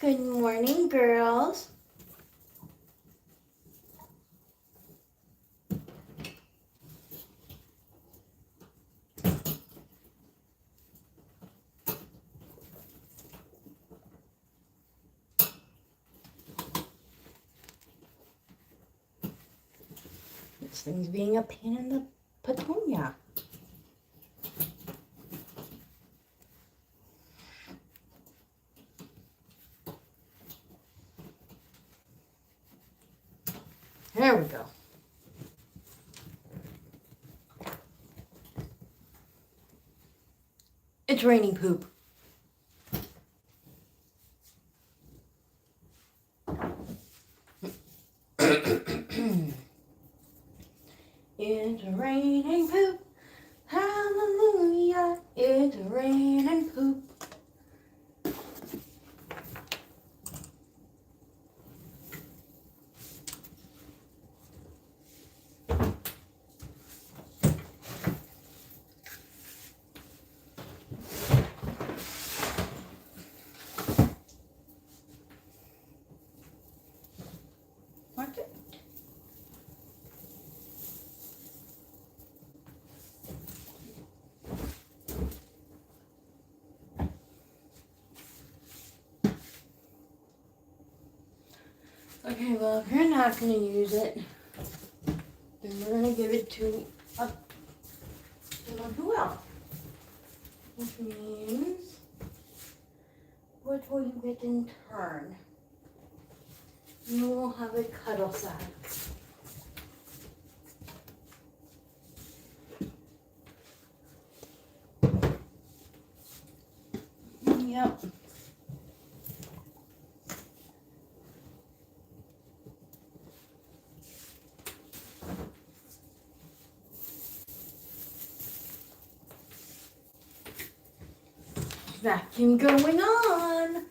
Good morning, girls. This thing's being a pain in the petunia. There we go. It's raining poop. It's raining poop. Hallelujah. It's raining poop. Watch it. Okay, well, if you're not going to use it, then we're going to give it to someone who will. Which means, what will you get in turn? You will have a cuddle sack. Yep. Vacuum going on.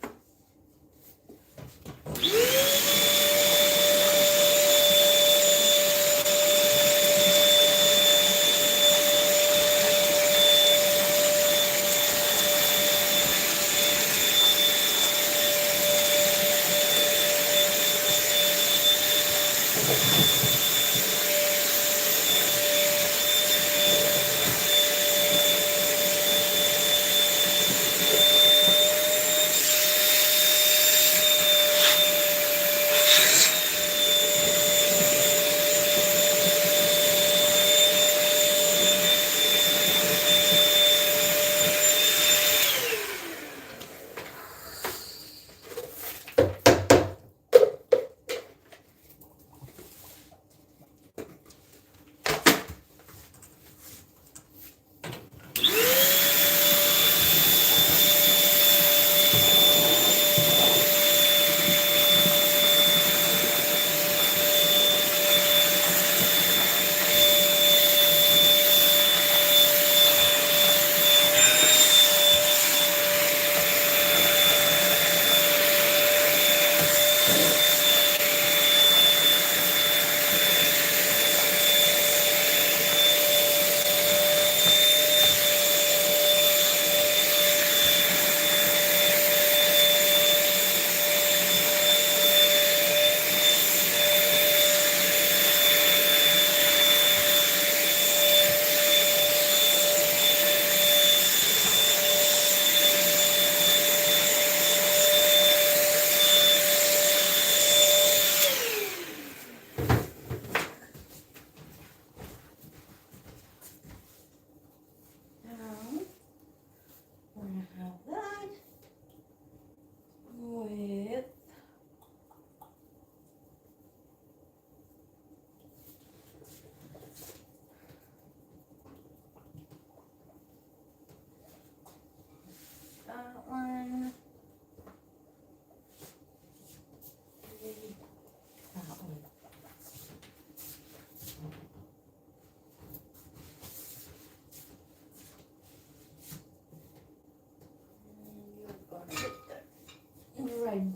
Red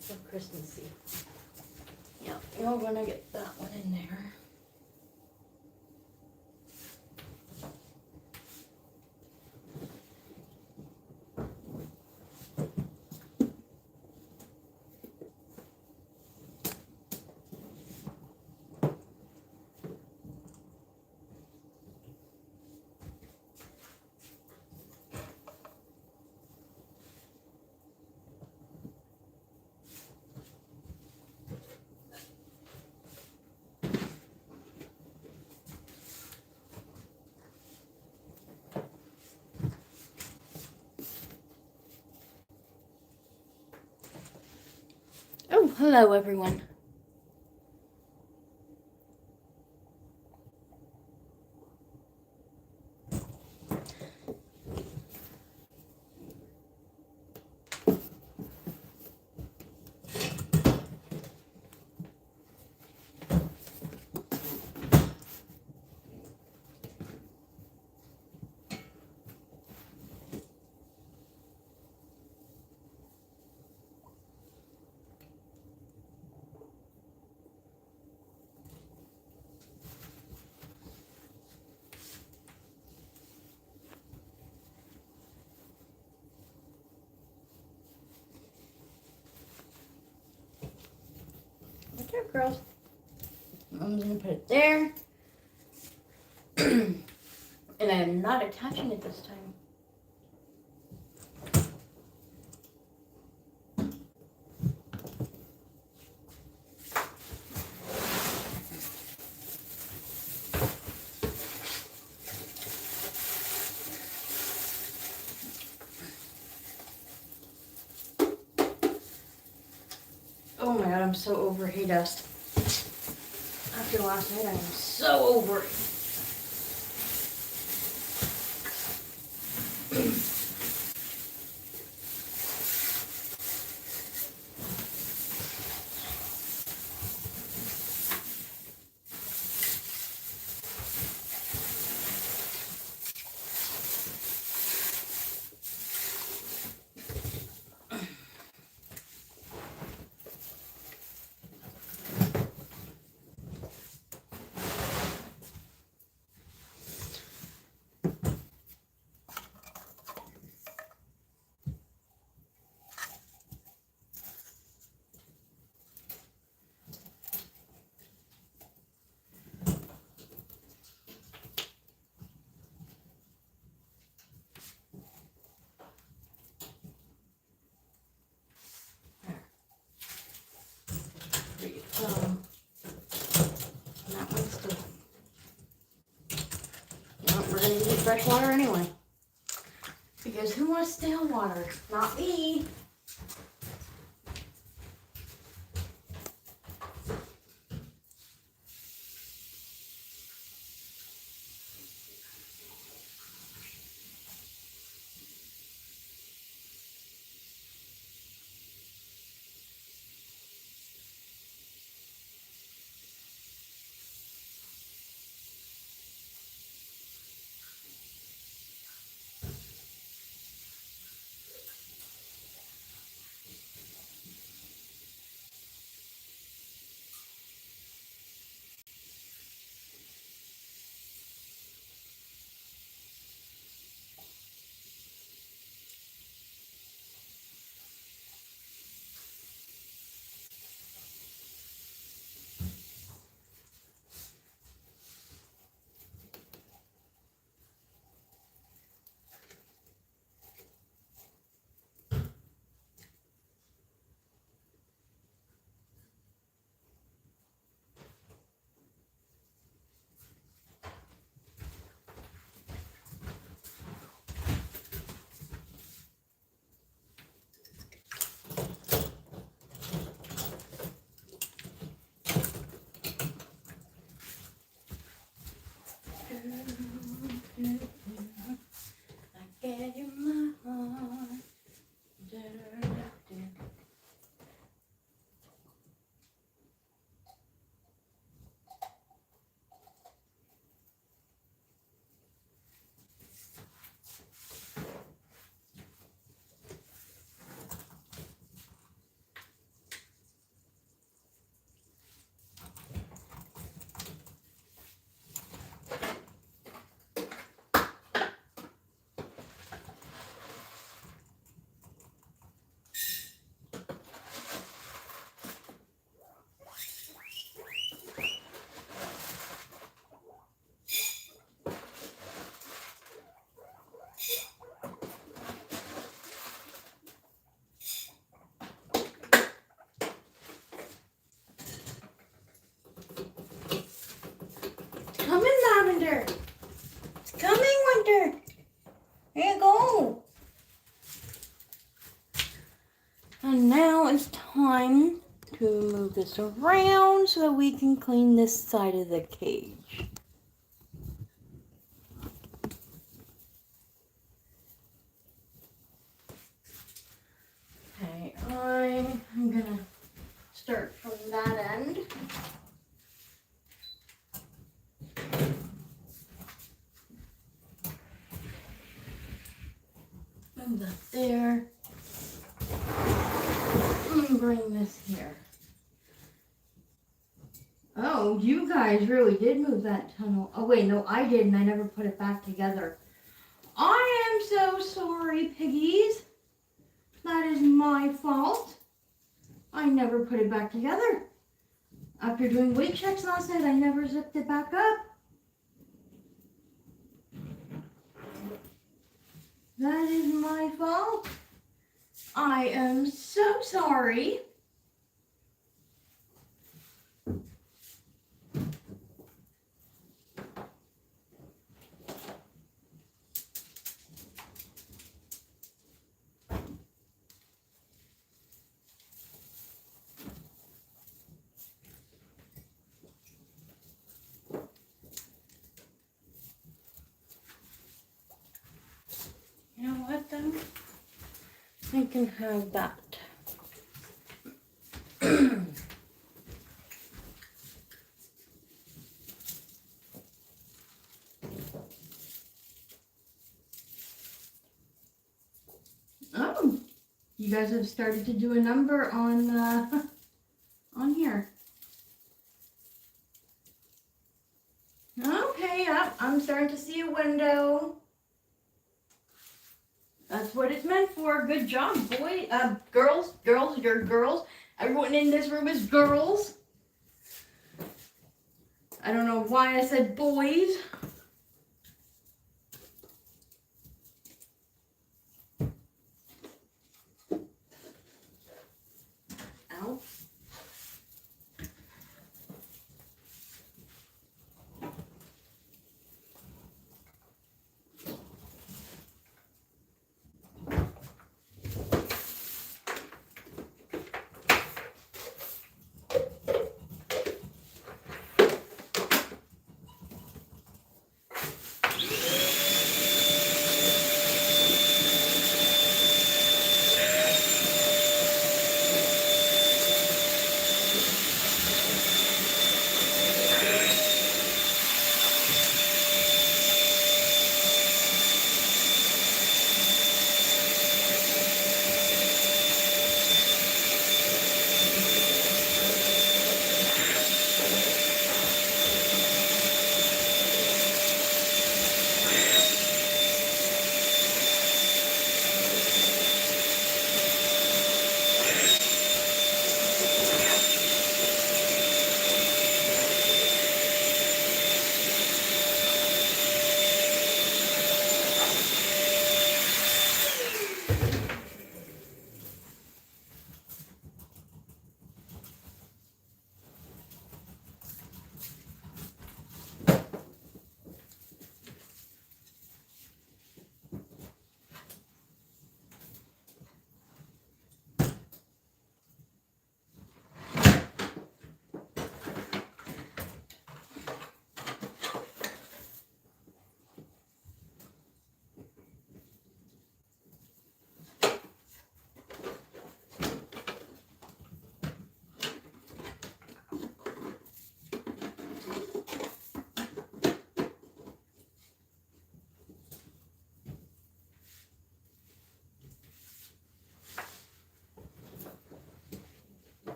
for Christmassy. Yeah, you're gonna get that one in there. Hello, everyone. What's up, girls? I'm gonna put it there. And I'm not attaching it this time. Oh my god, I'm so over hay dust. After last night, I'm so over it. That one's good. No, we're gonna use fresh water anyway. Because who wants stale water? Not me. I gave you my heart. Coming, Lavender. It's coming, Winter. Here you go. And now it's time to move this around so that we can clean this side of the cage. Okay, I'm gonna start from that end. Move that there. And bring this here. Oh, you guys really did move that tunnel. Oh wait, no, I didn't. I never put it back together. I am so sorry, piggies. That is my fault. I never put it back together. After doing weight checks last night, I never zipped it back up. That is my fault. I am so sorry. You know what then? I can have that. Oh, you guys have started to do a number on here. Okay, yep, I'm starting to see a window. That's what it's meant for. Good job, boy. Girls, you're girls. Everyone in this room is girls. I don't know why I said boys. Ow.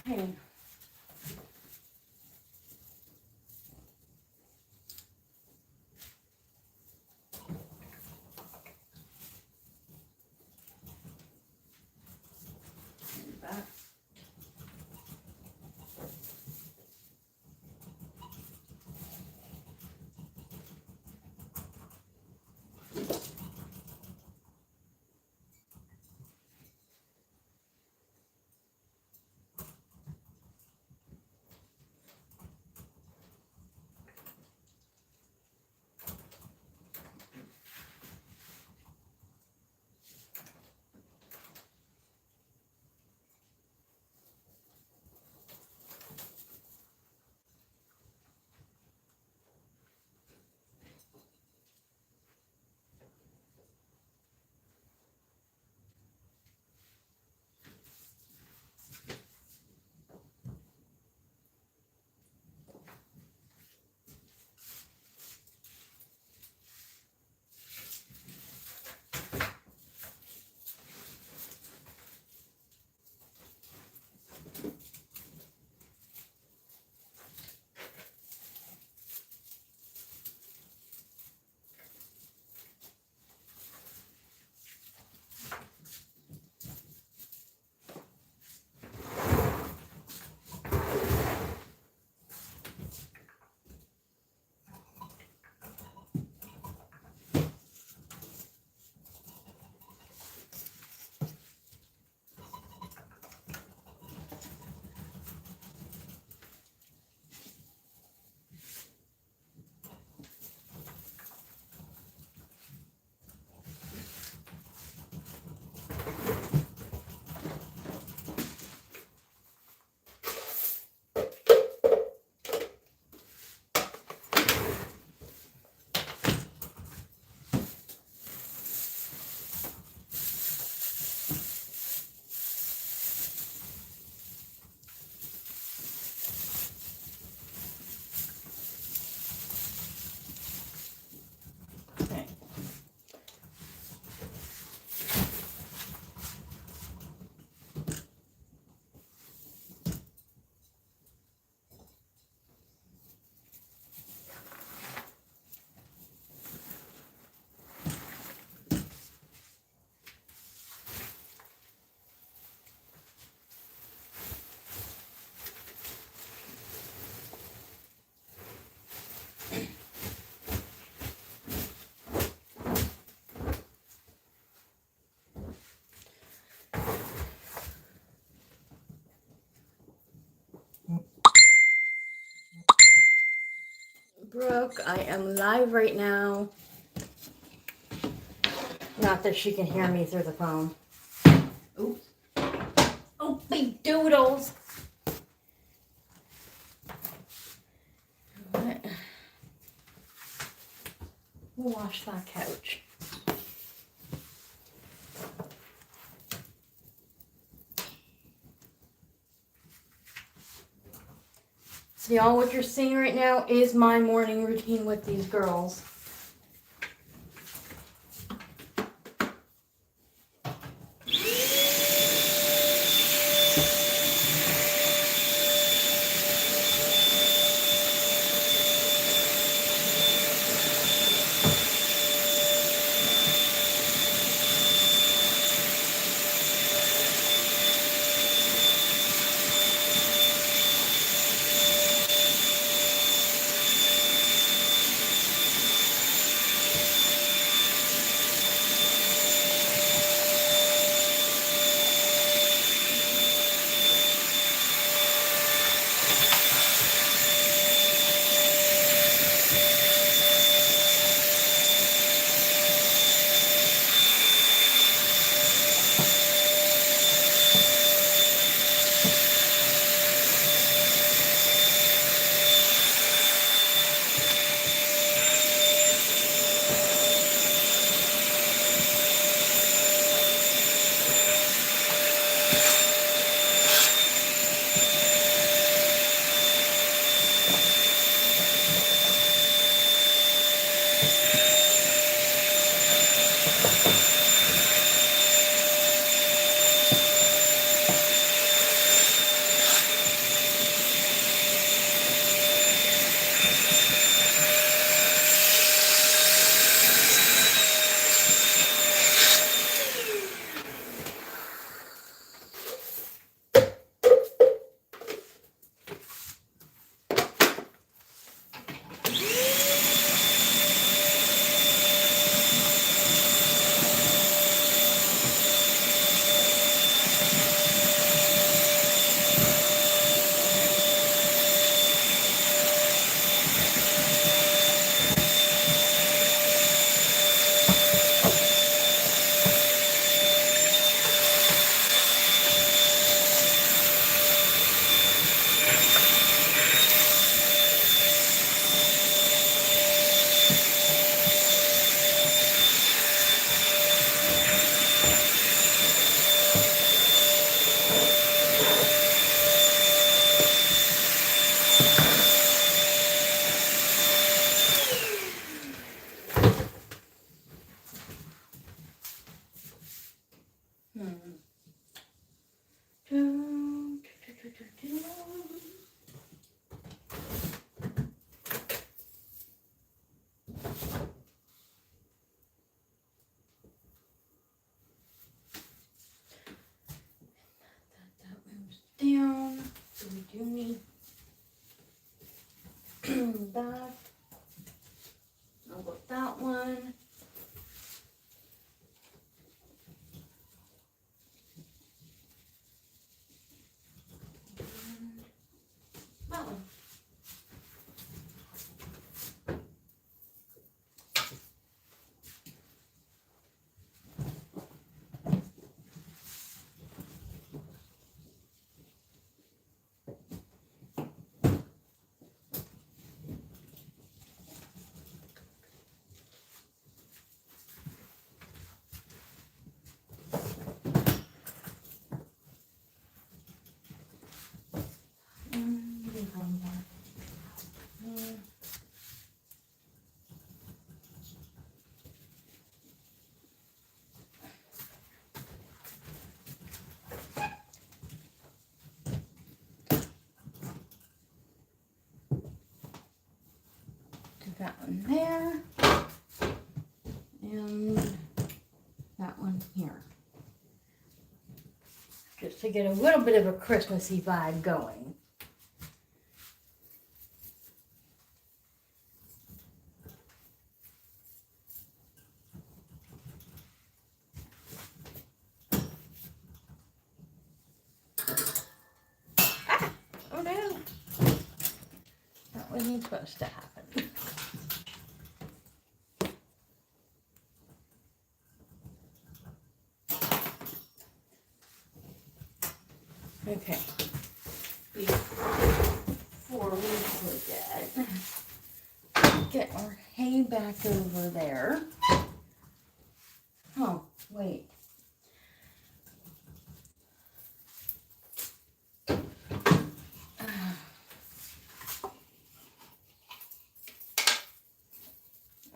Okay. Back. Brooke, I am live right now. Not that she can hear me through the phone. Oops. Oh, big doodles. What? We'll wash that couch. So y'all, what you're seeing right now is my morning routine with these girls. Down. So we do need that. I'll put that one. That one. That one there, and that one here. Just to get a little bit of a Christmassy vibe going. Ah! Oh no! That wasn't supposed to happen. Okay. Before we forget, get our hay back over there. Oh, wait.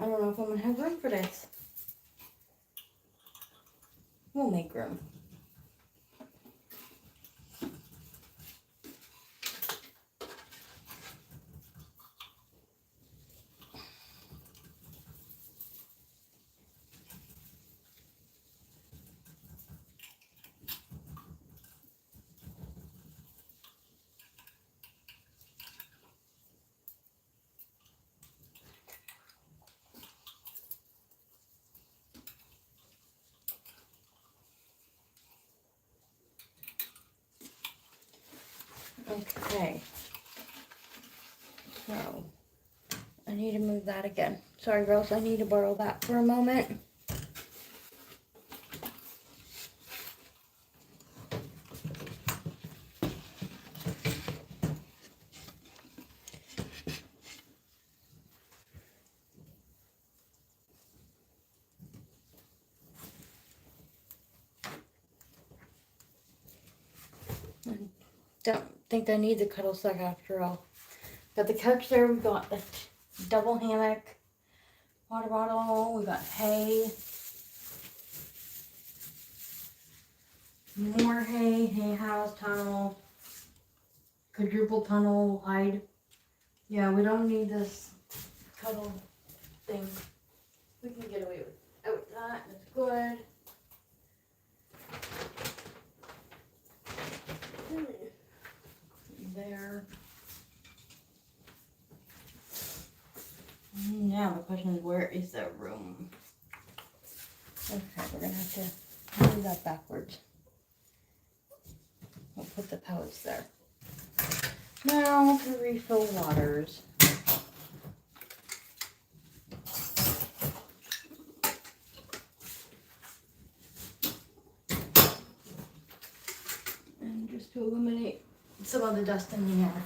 I don't know if I'm going to have room for this. We'll make room. Okay. So, I need to move that again. Sorry, Rose, I need to borrow that for a moment. I don't think I need the cuddle sack after all. Got the couch there, we got the double hammock, water bottle, we got hay. More hay, hay house, tunnel, quadruple tunnel, hide. Yeah, we don't need this cuddle thing. We can get away without that, that's good. There. Now the question is, where is the room? Okay, we're gonna have to move that backwards. We'll put the pellets there. Now to refill waters. And just to eliminate some of the dust in the air.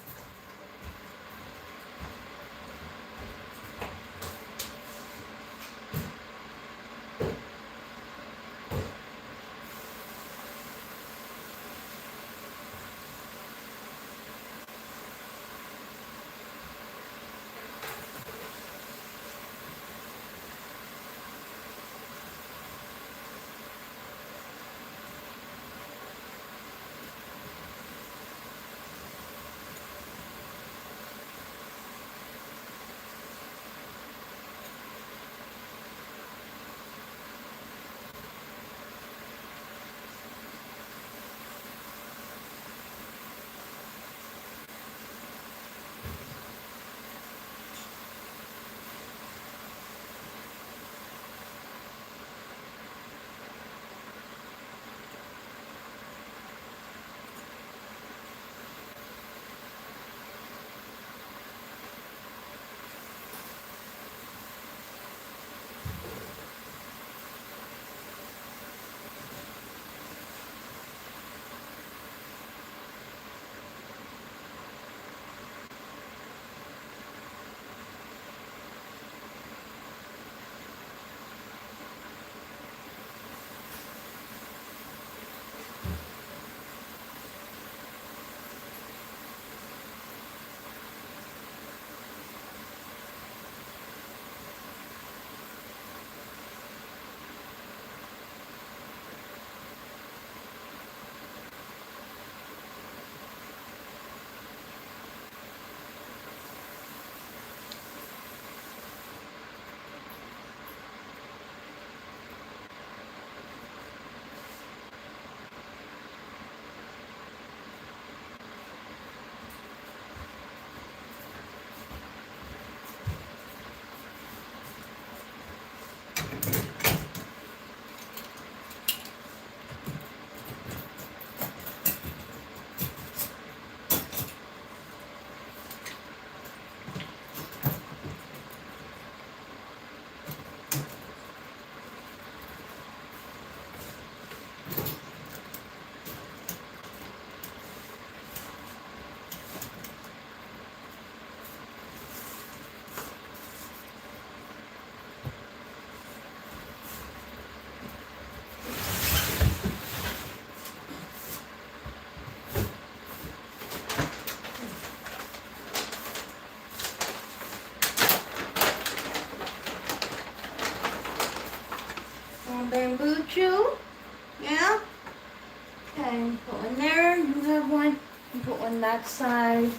that side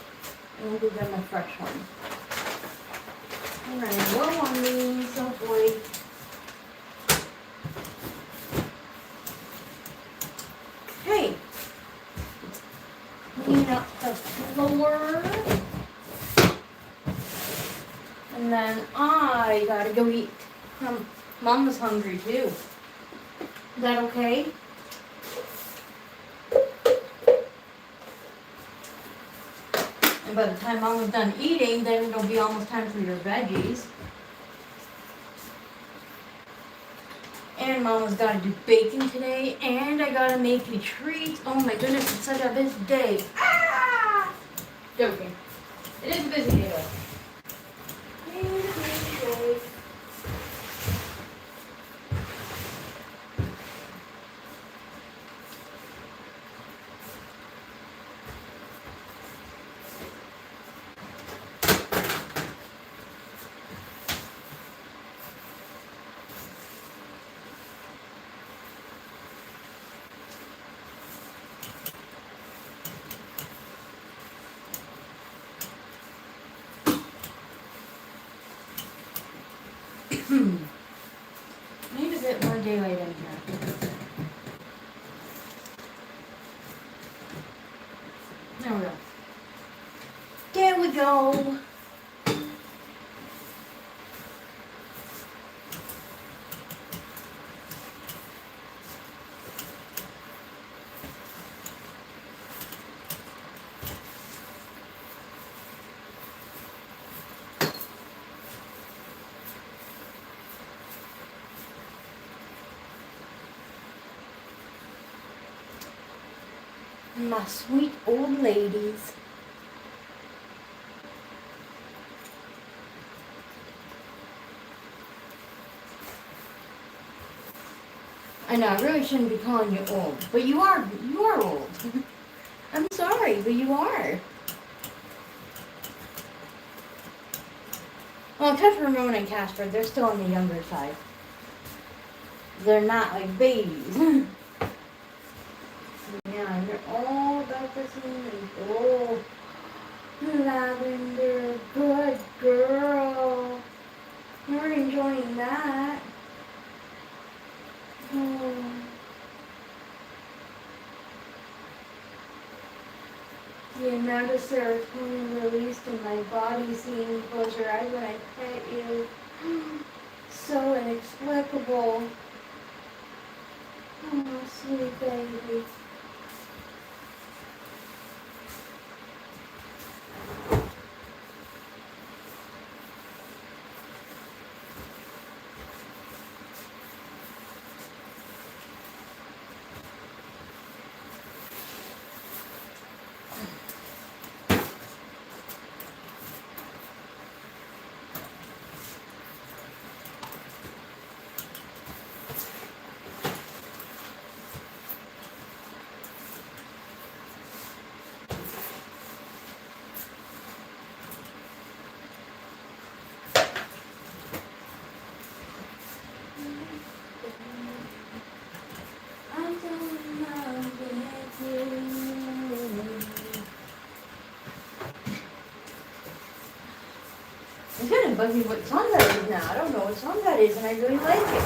and give them a fresh one. I'm running low on these, oh boy. Okay. Clean up the floor. And then I gotta go eat. Mama's hungry too. Is that okay? And by the time Mama's done eating, then it'll be almost time for your veggies. And Mama's gotta do baking today, and I gotta make a treat. Oh my goodness, it's such a busy day. Ah! Joking. It is a busy day though. I need to get more daylight in here. There we go. There we go. My sweet old ladies. I know, I really shouldn't be calling you old, but you are old. I'm sorry, but you are. Well, except for Ramona and Casper, they're still on the younger side. They're not like babies. Yeah, and they're all about the same age. Oh, Lavender, good girl. You're enjoying that. Oh. The amount of serotonin released in my body seeing you close your eyes when I pet you. So inexplicable. Oh, sweet baby. It's gonna bug me what song that is now. I don't know what song that is, and I really like it.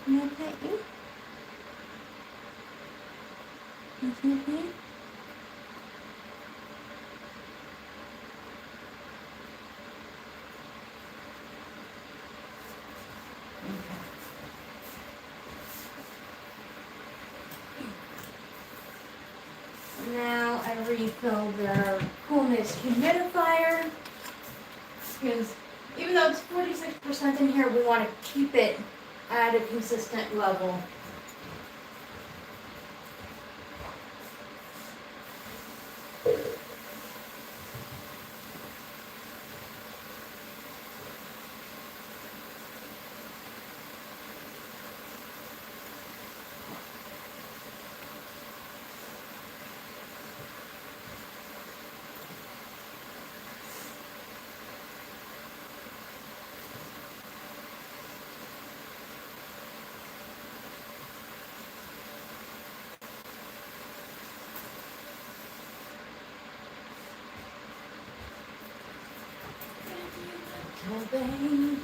Can I pet you? Mm-hmm. Now I refill the coolness humidifier because even though it's 46% in here, we want to keep it at a consistent level. baby.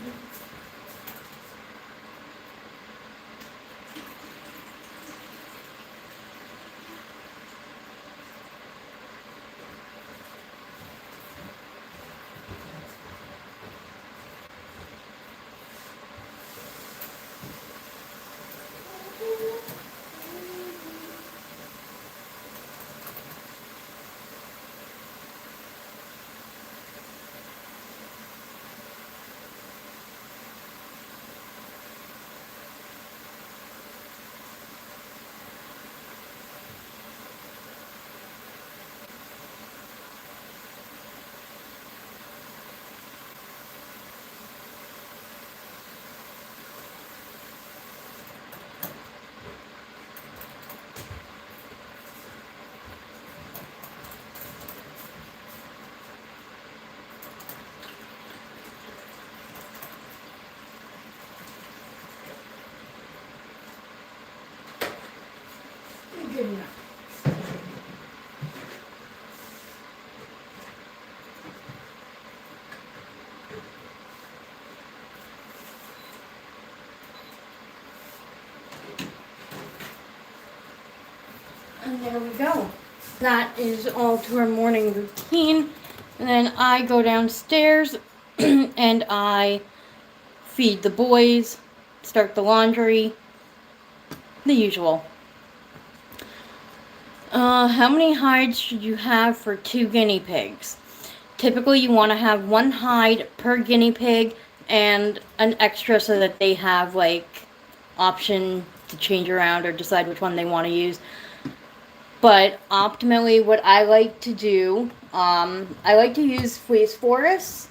Good enough. And there we go. That is all to our morning routine. And then I go downstairs and I feed the boys, start the laundry, the usual. How many hides should you have for 2 guinea pigs? Typically you want to have 1 hide per guinea pig and an extra so that they have like option to change around or decide which one they want to use. But optimally what I like to do, I like to use fleece forests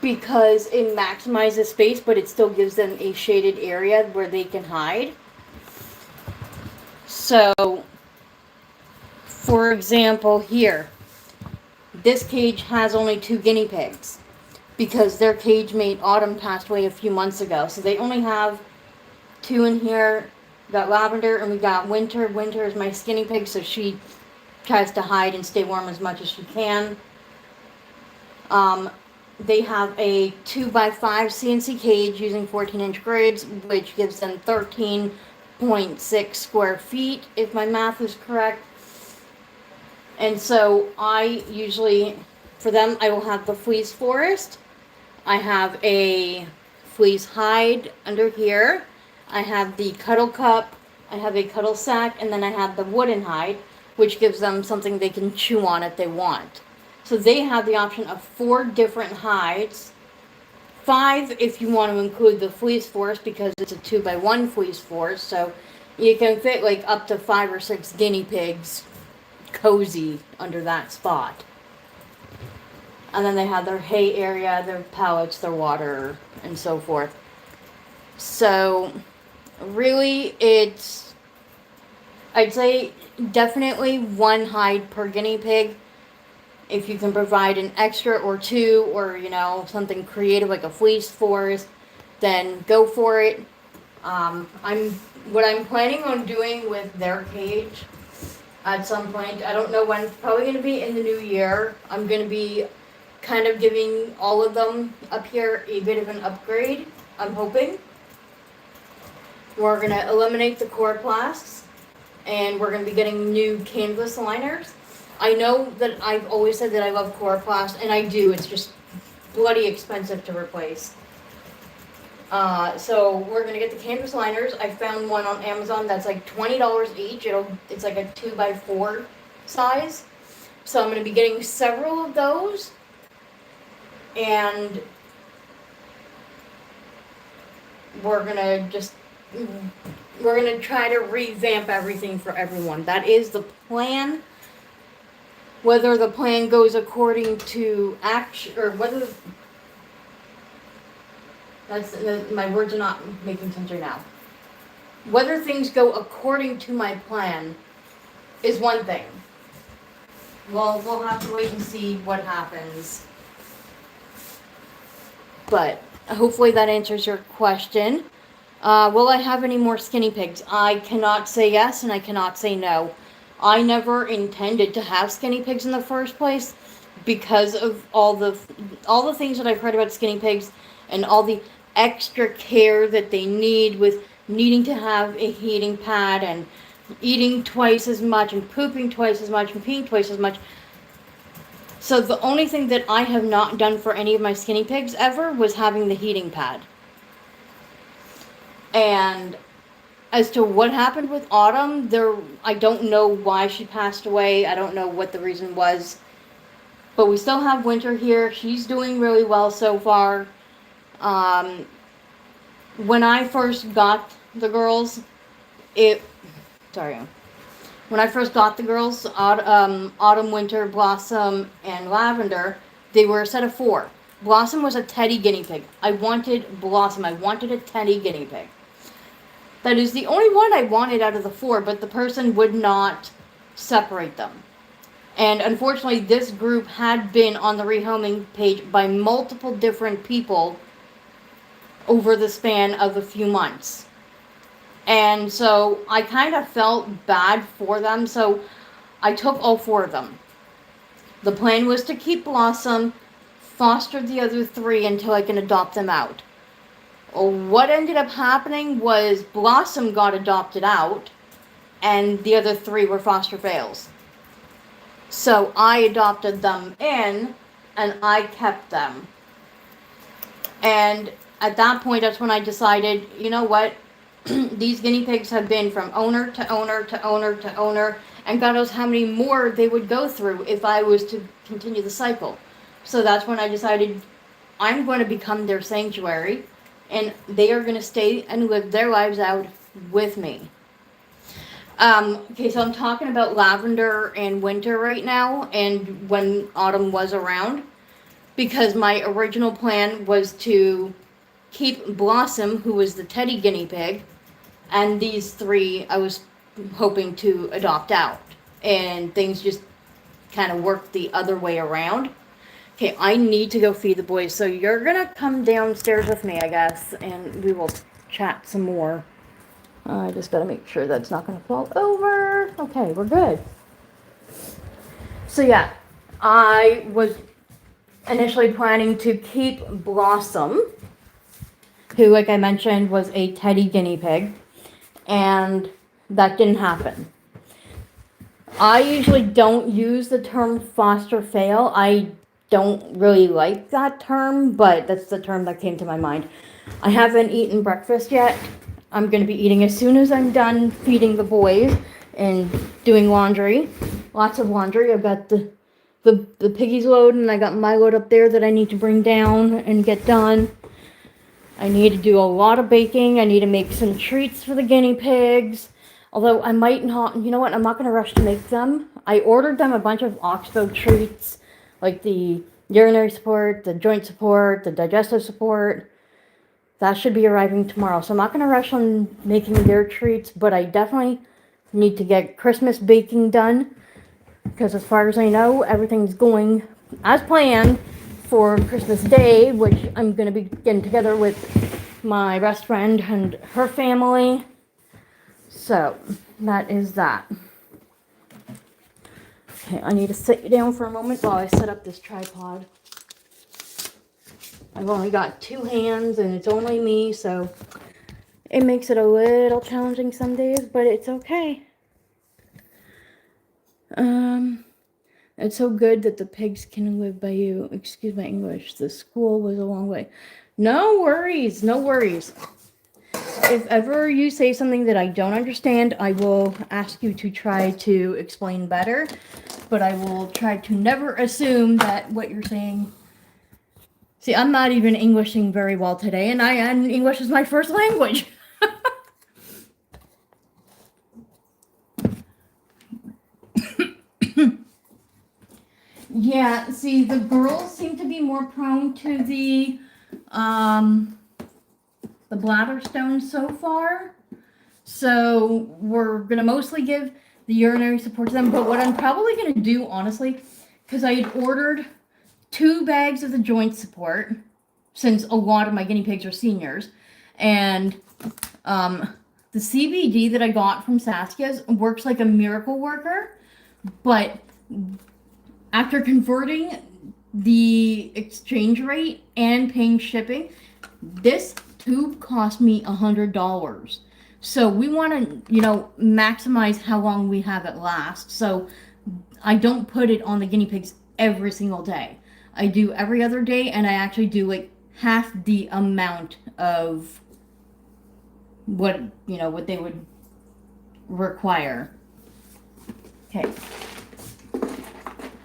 because it maximizes space but it still gives them a shaded area where they can hide. So, for example, here, this cage has only 2 guinea pigs because their cage mate Autumn passed away a few months ago. So they only have 2 in here. We got Lavender and we got Winter. Winter is my skinny pig, so she tries to hide and stay warm as much as she can. They have a 2x5 CNC cage using 14-inch grids, which gives them 13.6 square feet, if my math is correct. And so I usually, for them, I will have the fleece forest. I have a fleece hide under here. I have the cuddle cup. I have a cuddle sack. And then I have the wooden hide, which gives them something they can chew on if they want. So they have the option of 4 different hides. 5 if you want to include the fleece forest because it's a 2x1 fleece forest. So you can fit like up to 5 or 6 guinea pigs cozy under that spot. And then they have their hay area, their pellets, their water, and so forth. So really it's, I'd say definitely 1 hide per guinea pig. If you can provide an extra or 2 or, you know, something creative like a fleece forest, then go for it. What I'm planning on doing with their cage at some point, I don't know when, it's probably going to be in the new year. I'm going to be kind of giving all of them up here a bit of an upgrade, I'm hoping. We're going to eliminate the coroplasts and we're going to be getting new canvas liners. I know that I've always said that I love coroplast, and I do. It's just bloody expensive to replace. So we're gonna get the canvas liners. I found one on Amazon that's like $20 each. It's like a 2x4 size. So I'm gonna be getting several of those, and we're gonna try to revamp everything for everyone. That is the plan. Whether the plan goes according to action, or whether my words are not making sense right now. Whether things go according to my plan is one thing. Well, we'll have to wait and see what happens. But hopefully that answers your question. Will I have any more skinny pigs? I cannot say yes and I cannot say no. I never intended to have skinny pigs in the first place, because of all the things that I've heard about skinny pigs and all the extra care that they need with needing to have a heating pad and eating twice as much and pooping twice as much and peeing twice as much. So the only thing that I have not done for any of my skinny pigs ever was having the heating pad. And as to what happened with Autumn, I don't know why she passed away. I don't know what the reason was. But we still have Winter here. She's doing really well so far. When I first got the girls, when I first got the girls, Autumn, Winter, Blossom, and Lavender, they were a set of 4. Blossom was a teddy guinea pig. I wanted Blossom. I wanted a teddy guinea pig. That is the only one I wanted out of the 4, but the person would not separate them. And unfortunately, this group had been on the rehoming page by multiple different people over the span of a few months. And so I kind of felt bad for them, so I took all 4 of them. The plan was to keep Blossom, foster the other 3 until I can adopt them out. What ended up happening was Blossom got adopted out, and the other 3 were foster fails. So I adopted them in, and I kept them. And at that point, that's when I decided, you know what? These guinea pigs have been from owner to owner to owner to owner, and God knows how many more they would go through if I was to continue the cycle. So that's when I decided I'm going to become their sanctuary, and they are going to stay and live their lives out with me. Okay, so I'm talking about Lavender and Winter right now, and when Autumn was around, because my original plan was to keep Blossom, who was the teddy guinea pig, and these 3 I was hoping to adopt out, and things just kind of worked the other way around. Okay, I need to go feed the boys, so you're gonna come downstairs with me, I guess, and we will chat some more. I just gotta make sure that's not gonna fall over. Okay, we're good. So yeah, I was initially planning to keep Blossom, who, like I mentioned, was a teddy guinea pig, and that didn't happen. I usually don't use the term foster fail. I don't really like that term, but that's the term that came to my mind. I haven't eaten breakfast yet. I'm going to be eating as soon as I'm done feeding the boys and doing laundry. Lots of laundry. I've got the piggies load, and I got my load up there that I need to bring down and get done. I need to do a lot of baking. I need to make some treats for the guinea pigs. Although I might not, you know what, I'm not going to rush to make them. I ordered them a bunch of Oxbow treats, like the urinary support, the joint support, the digestive support. That should be arriving tomorrow. So I'm not going to rush on making their treats, but I definitely need to get Christmas baking done. Because as far as I know, everything's going as planned for Christmas Day, which I'm going to be getting together with my best friend and her family. So, that is that. Okay, I need to sit you down for a moment while I set up this tripod. I've only got 2 hands and it's only me, so it makes it a little challenging some days, but it's okay. It's so good that the pigs can live by you. Excuse my English. The school was a long way. No worries, no worries. If ever you say something that I don't understand, I will ask you to try to explain better, but I will try to never assume that what you're saying. See, I'm not even Englishing very well today, and English is my first language. Yeah, see, the girls seem to be more prone to the bladder stones so far. So we're going to mostly give the urinary support to them. But what I'm probably going to do, honestly, because I had ordered 2 bags of the joint support, since a lot of my guinea pigs are seniors. And the CBD that I got from Saskia's works like a miracle worker. But after converting the exchange rate and paying shipping, this tube cost me $100. So we want to, maximize how long we have it last. So I don't put it on the guinea pigs every single day. I do every other day, and I actually do like half the amount of what they would require. Okay.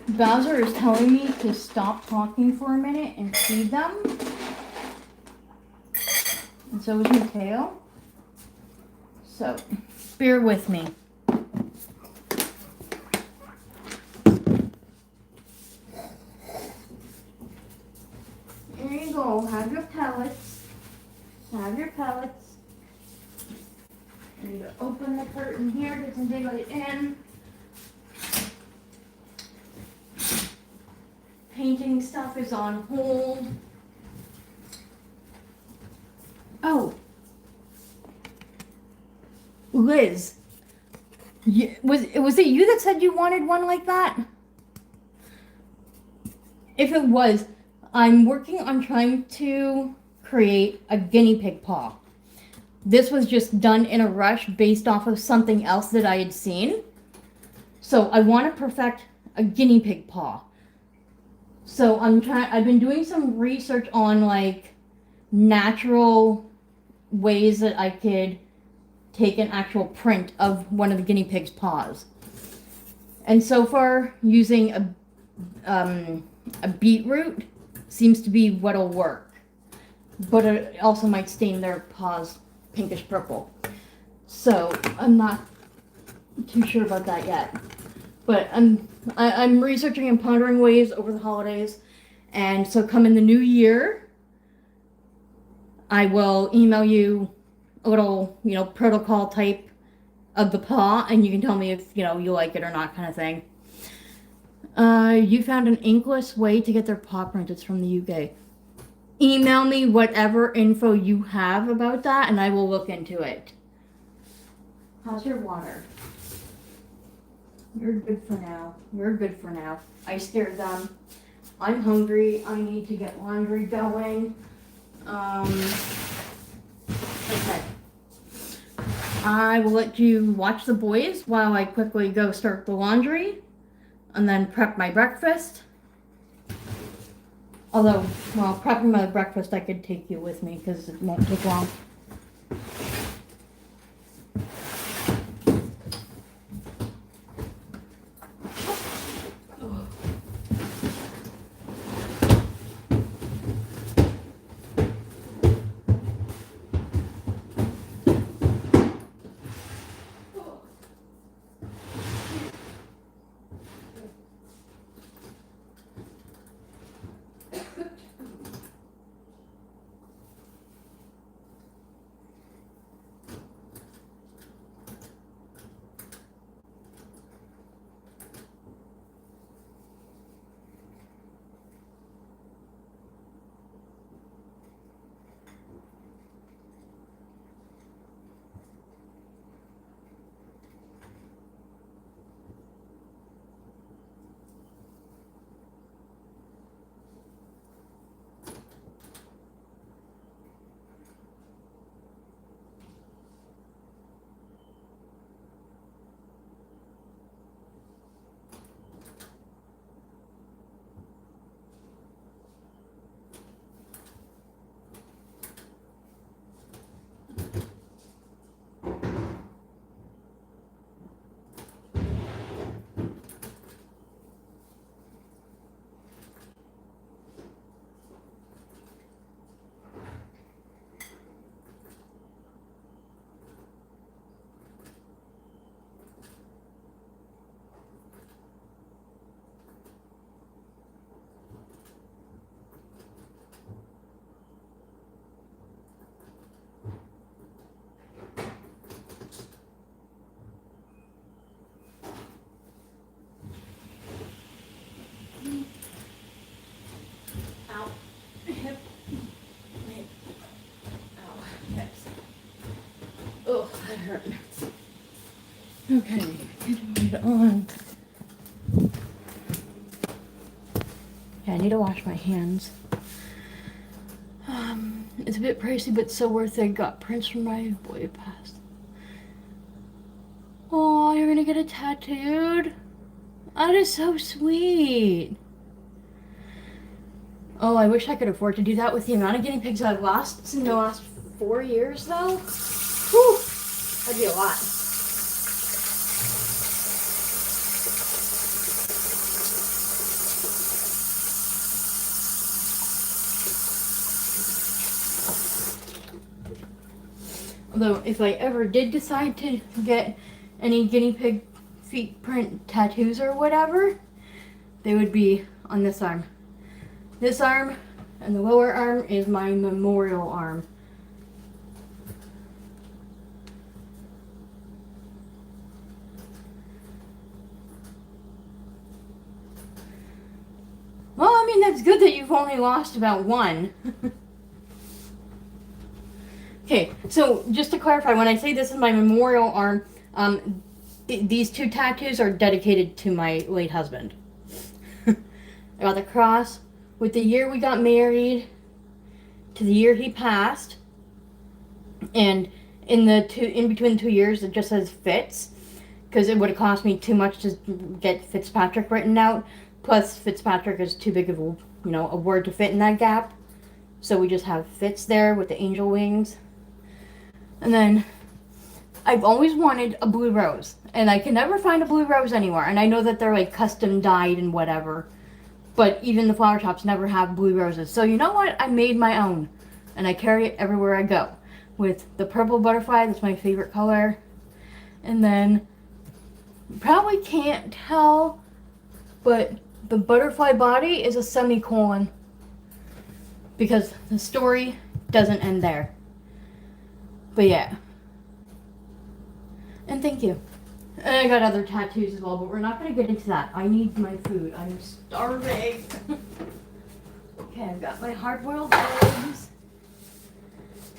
Bowser is telling me to stop talking for a minute and feed them. And so is Mateo. So, bear with me. There you go. Have your pellets. Have your pellets. I need to open the curtain here, get some daylight in. Painting stuff is on hold. Oh, Liz, was it you that said you wanted one like that? If it was, I'm working on trying to create a guinea pig paw. This was just done in a rush based off of something else that I had seen. So I want to perfect a guinea pig paw. So I've been doing some research on like natural ways that I could take an actual print of one of the guinea pig's paws. And so far, using a beetroot seems to be what'll work. But it also might stain their paws pinkish purple. So I'm not too sure about that yet. But I'm researching and pondering ways over the holidays. And so come in the new year, I will email you a little, protocol type of the paw, and you can tell me if, you like it or not, kind of thing. You found an inkless way to get their paw print. It's from the UK. Email me whatever info you have about that, and I will look into it. How's your water? You're good for now. You're good for now. I scared them. I'm hungry. I need to get laundry going. Okay. I will let you watch the boys while I quickly go start the laundry and then prep my breakfast. Although, prepping my breakfast, I could take you with me because it won't take long. Hurt. Okay, get it on. Okay. Okay, I need to wash my hands. It's a bit pricey, but so worth it. Got prints from my boy passed. Oh, you're gonna get it tattooed? That is so sweet. Oh, I wish I could afford to do that with the amount of guinea pigs I've lost in the last 4 years, though. Whew, that'd be a lot. Although, if I ever did decide to get any guinea pig feet print tattoos or whatever, they would be on this arm. This arm and the lower arm is my memorial arm. Well, I mean, that's good that you've only lost about one. Okay, so just to clarify, when I say this is my memorial arm, these two tattoos are dedicated to my late husband. I got the cross with the year we got married to the year he passed, and in between 2 years it just says Fitz, because it would have cost me too much to get Fitzpatrick written out. Plus, Fitzpatrick is too big of a word to fit in that gap, so we just have Fitz there with the angel wings. And then I've always wanted a blue rose, and I can never find a blue rose anywhere. And I know that they're like custom dyed and whatever, but even the flower shops never have blue roses. So you know what? I made my own, and I carry it everywhere I go with the purple butterfly. That's my favorite color. And then you probably can't tell, but the butterfly body is a semicolon because the story doesn't end there. But yeah. And thank you. And I got other tattoos as well, but we're not going to get into that. I need my food. I'm starving. Okay, I've got my hard-boiled eggs.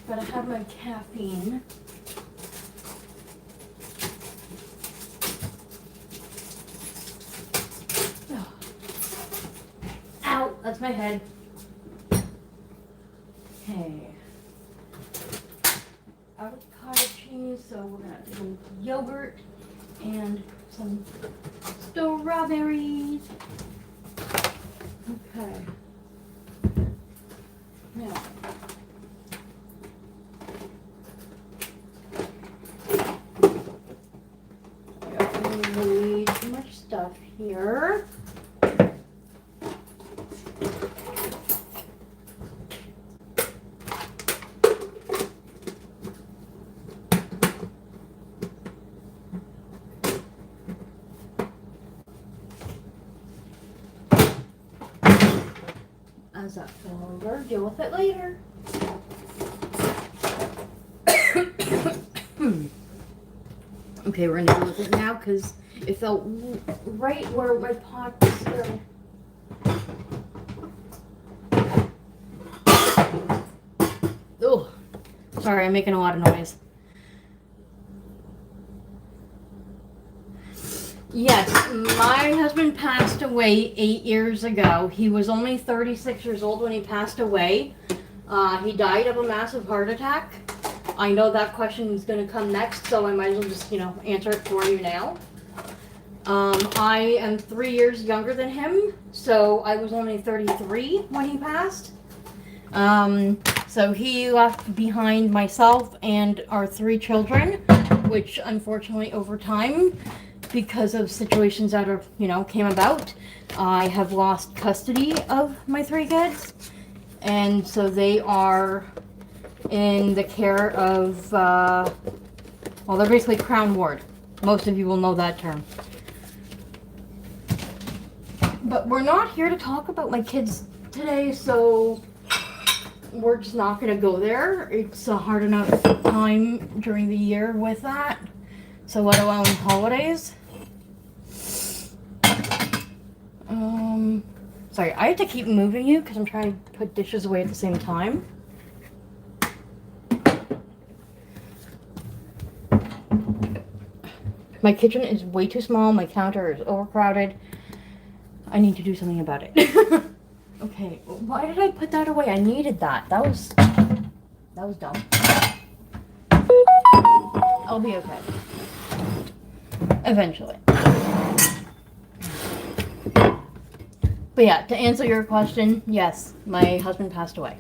Gotta have my caffeine. Oh. Ow, that's my head. Okay. Avocado cheese, so we're gonna have some yogurt and some strawberries. Okay. Now, I got way too much stuff here. As that fell over, deal with it later. Okay, we're gonna deal with it now because it fell right where my pot stood. Oh, sorry, I'm making a lot of noise. Yes, my husband passed away 8 years ago. He was only 36 years old when he passed away. He died of a massive heart attack. I know that question is going to come next, so I might as well just, answer it for you now. I am 3 years younger than him, so I was only 33 when he passed. So he left behind myself and our 3 children, which unfortunately over time, because of situations that are, came about, I have lost custody of my 3 kids. And so they are in the care of, they're basically Crown Ward. Most of you will know that term. But we're not here to talk about my kids today, so we're just not going to go there. It's a hard enough time during the year with that. So let alone holidays. Sorry, I have to keep moving you because I'm trying to put dishes away at the same time. My kitchen is way too small. My counter is overcrowded. I need to do something about it. Okay, why did I put that away? I needed that. That was dumb. I'll be okay. Eventually. But yeah, to answer your question, yes, my husband passed away.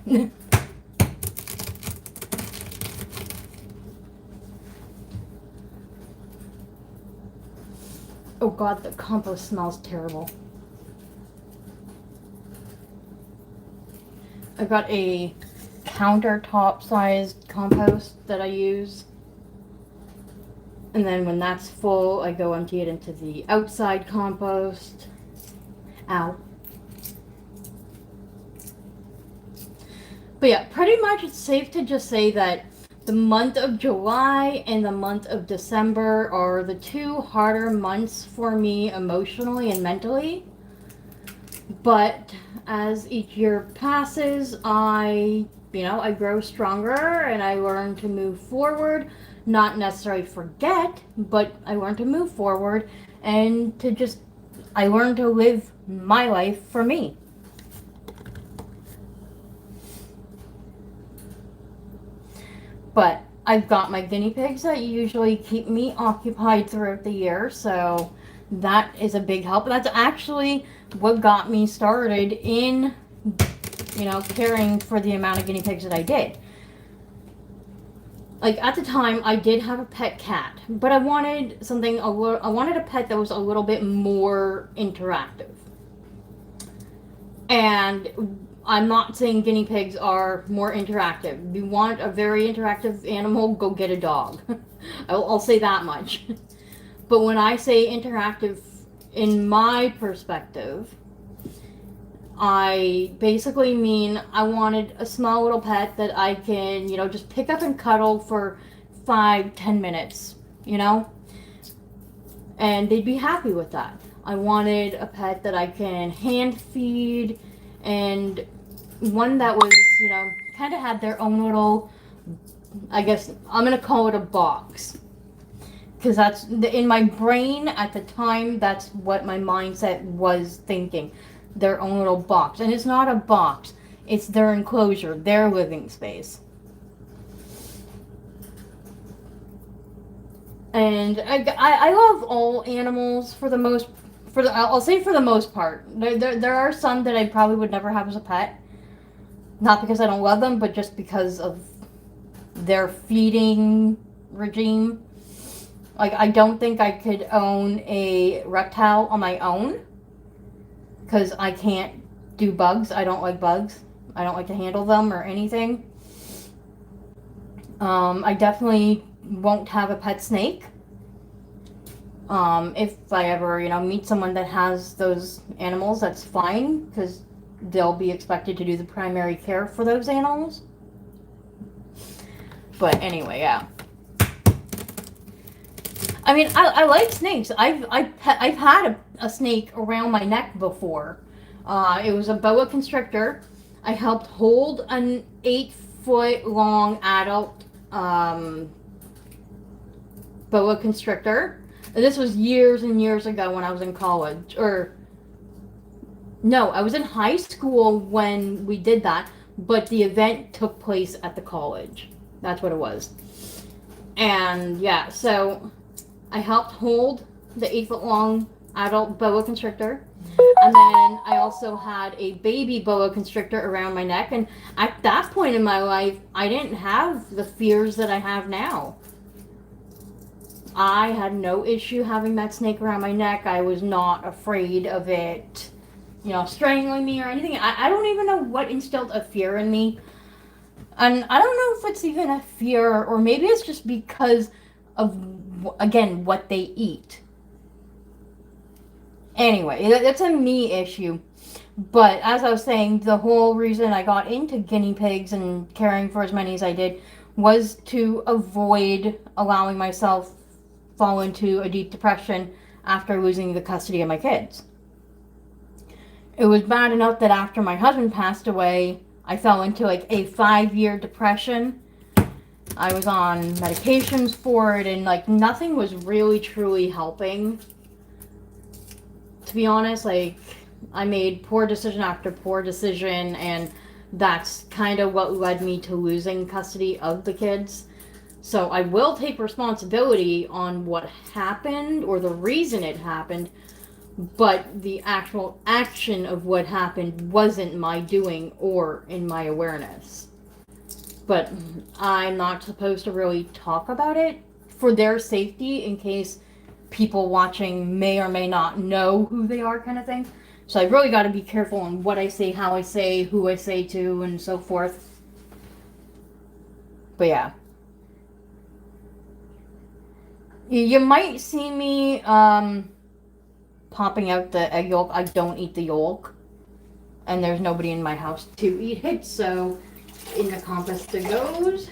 Oh god, the compost smells terrible. I've got a countertop sized compost that I use. And then when that's full, I go empty it into the outside compost. Ow. But yeah, pretty much it's safe to just say that the month of July and the month of December are the two harder months for me emotionally and mentally. But as each year passes, I grow stronger and I learn to move forward. Not necessarily forget, but I learn to move forward and I learn to live my life for me. But I've got my guinea pigs that usually keep me occupied throughout the year, so that is a big help. That's actually what got me started in, caring for the amount of guinea pigs that I did. Like, at the time, I did have a pet cat, but I wanted I wanted a pet that was a little bit more interactive. And I'm not saying guinea pigs are more interactive. If you want a very interactive animal, go get a dog. I'll say that much. But when I say interactive, in my perspective, I basically mean I wanted a small little pet that I can, just pick up and cuddle for 5-10 minutes, and they'd be happy with that. I wanted a pet that I can hand feed, and one that was, kind of had their own little, I guess, I'm going to call it a box. Because that's, in my brain at the time, that's what my mindset was thinking. Their own little box. And it's not a box. It's their enclosure, their living space. And I love all animals I'll say for the most part. There are some that I probably would never have as a pet. Not because I don't love them, but just because of their feeding regime. Like, I don't think I could own a reptile on my own. Because I can't do bugs. I don't like bugs. I don't like to handle them or anything. I definitely won't have a pet snake. If I ever, meet someone that has those animals, that's fine, because they'll be expected to do the primary care for those animals. But anyway, yeah. I mean, I like snakes. I've had a snake around my neck before. It was a boa constrictor. I helped hold an 8-foot long adult boa constrictor. This was years and years ago when I was in college. No, I was in high school when we did that, but the event took place at the college. That's what it was. And yeah, so I helped hold the 8-foot long adult boa constrictor. And then I also had a baby boa constrictor around my neck. And at that point in my life, I didn't have the fears that I have now. I had no issue having that snake around my neck. I was not afraid of it, strangling me or anything. I don't even know what instilled a fear in me. And I don't know if it's even a fear, or maybe it's just because of, again, what they eat. Anyway, that's a me issue. But as I was saying, the whole reason I got into guinea pigs and caring for as many as I did was to avoid allowing myself fall into a deep depression after losing the custody of my kids. It was bad enough that after my husband passed away, I fell into like a 5-year depression. I was on medications for it, and like nothing was really truly helping. To be honest, like I made poor decision after poor decision, and that's kind of what led me to losing custody of the kids. So I will take responsibility on what happened or the reason it happened, but the actual action of what happened wasn't my doing or in my awareness. But I'm not supposed to really talk about it for their safety in case people watching may or may not know who they are, kind of thing. So I really got to be careful on what I say, how I say, who I say to, and so forth. But yeah. You might see me popping out the egg yolk. I don't eat the yolk. And there's nobody in my house to eat it, so in the compost it goes.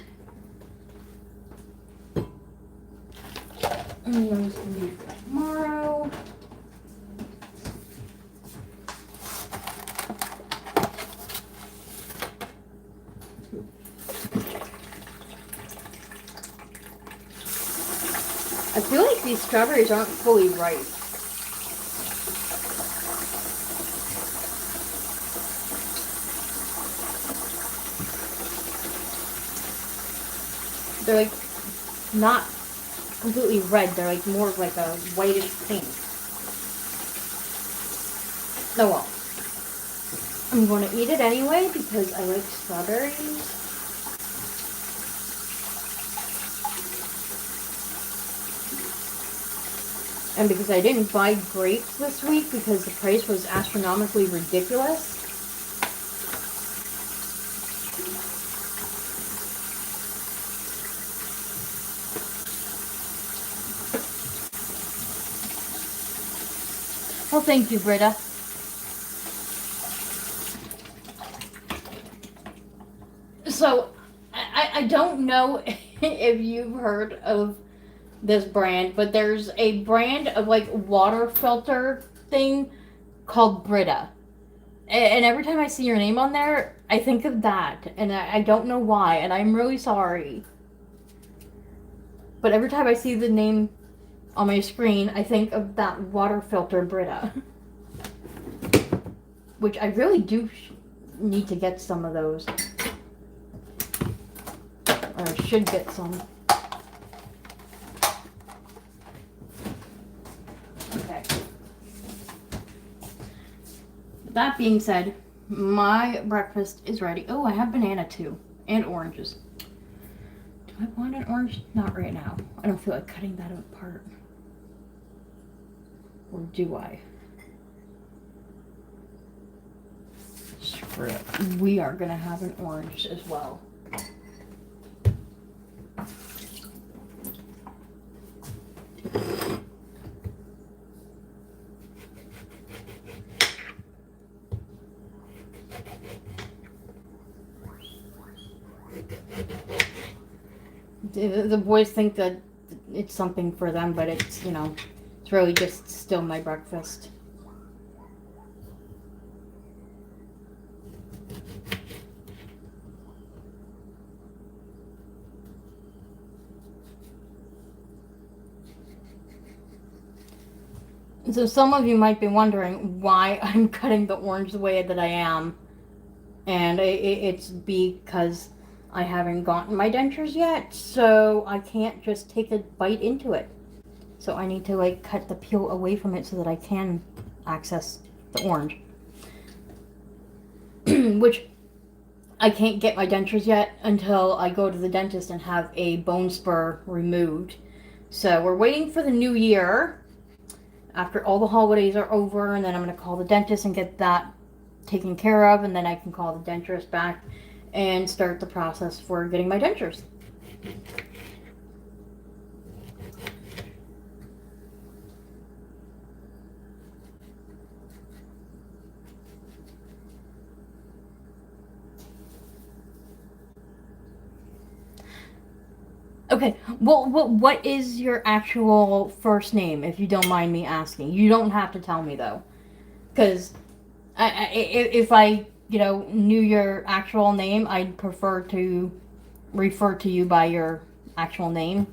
And those can be for tomorrow. I feel like these strawberries aren't fully ripe. They're like not completely red. They're like more of like a whitish pink. Oh well. I'm going to eat it anyway because I like strawberries. And because I didn't buy grapes this week because the price was astronomically ridiculous. Well, thank you, Britta. So, I don't know if you've heard of this brand, but there's a brand of like water filter thing called Brita. And every time I see your name on there, I think of that. And I don't know why, and I'm really sorry. But every time I see the name on my screen, I think of that water filter Brita. Which I really do need to get some of those. Or I should get some. Okay. That being said, my breakfast is ready. Oh, I have banana too. And oranges. Do I want an orange? Not right now. I don't feel like cutting that apart. Or do I? Screw it. We are going to have an orange as well. The boys think that it's something for them, but it's, you know, it's really just still my breakfast. So some of you might be wondering why I'm cutting the orange the way that I am. And it's because I haven't gotten my dentures yet, so I can't just take a bite into it. So I need to like cut the peel away from it so that I can access the orange. Which I can't get my dentures yet until I go to the dentist and have a bone spur removed. So we're waiting for the new year after all the holidays are over, and then I'm going to call the dentist and get that taken care of, and then I can call the denturist back and start the process for getting my dentures. Okay, well, what is your actual first name, if you don't mind me asking? You don't have to tell me, though. Because if I, you know, knew your actual name, I'd prefer to refer to you by your actual name.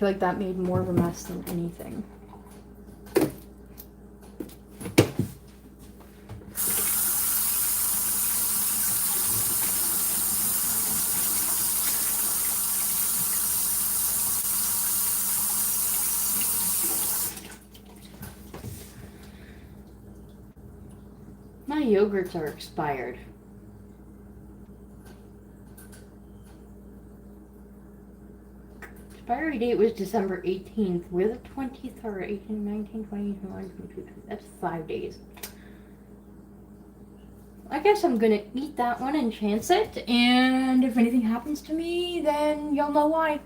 feel like that made more of a mess than anything. My yogurts are expired. Expiry date was December 18th. We're the 23rd. 18, 19, 20, 21, 22. That's 5 days. I guess I'm gonna eat that one and chance it. And if anything happens to me, then you'll know why.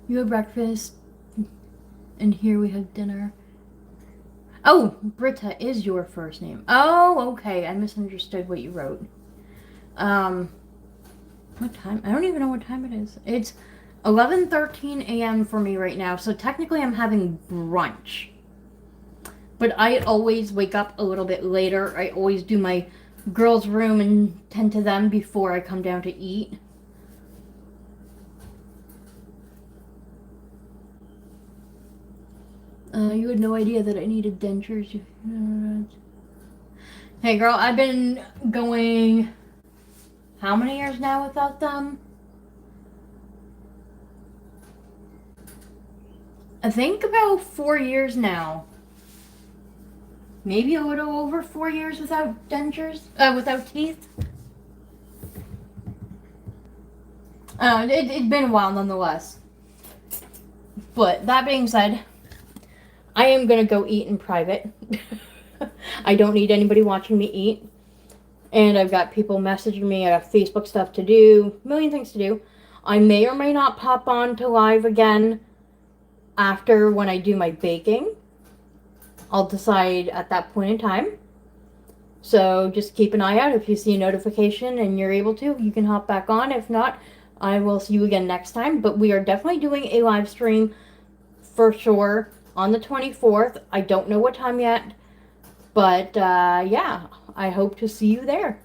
You had breakfast, and here we have dinner. Oh, Britta is your first name. Oh, okay. I misunderstood what you wrote. What time? I don't even know what time it is. It's 11:13 a.m. for me right now, so technically I'm having brunch. But I always wake up a little bit later. I always do my girls' room and tend to them before I come down to eat. You had no idea that I needed dentures. Hey girl, I've been going how many years now without them? I think about 4 years now. Maybe a little over 4 years without dentures, without teeth. It's been a while nonetheless. But that being said, I am gonna go eat in private. I don't need anybody watching me eat. And I've got people messaging me. I have Facebook stuff to do. A million things to do. I may or may not pop on to live again after when I do my baking. I'll decide at that point in time. So just keep an eye out. If you see a notification and you're able to, you can hop back on. If not, I will see you again next time. But we are definitely doing a live stream for sure on the 24th. I don't know what time yet. But yeah, I hope to see you there.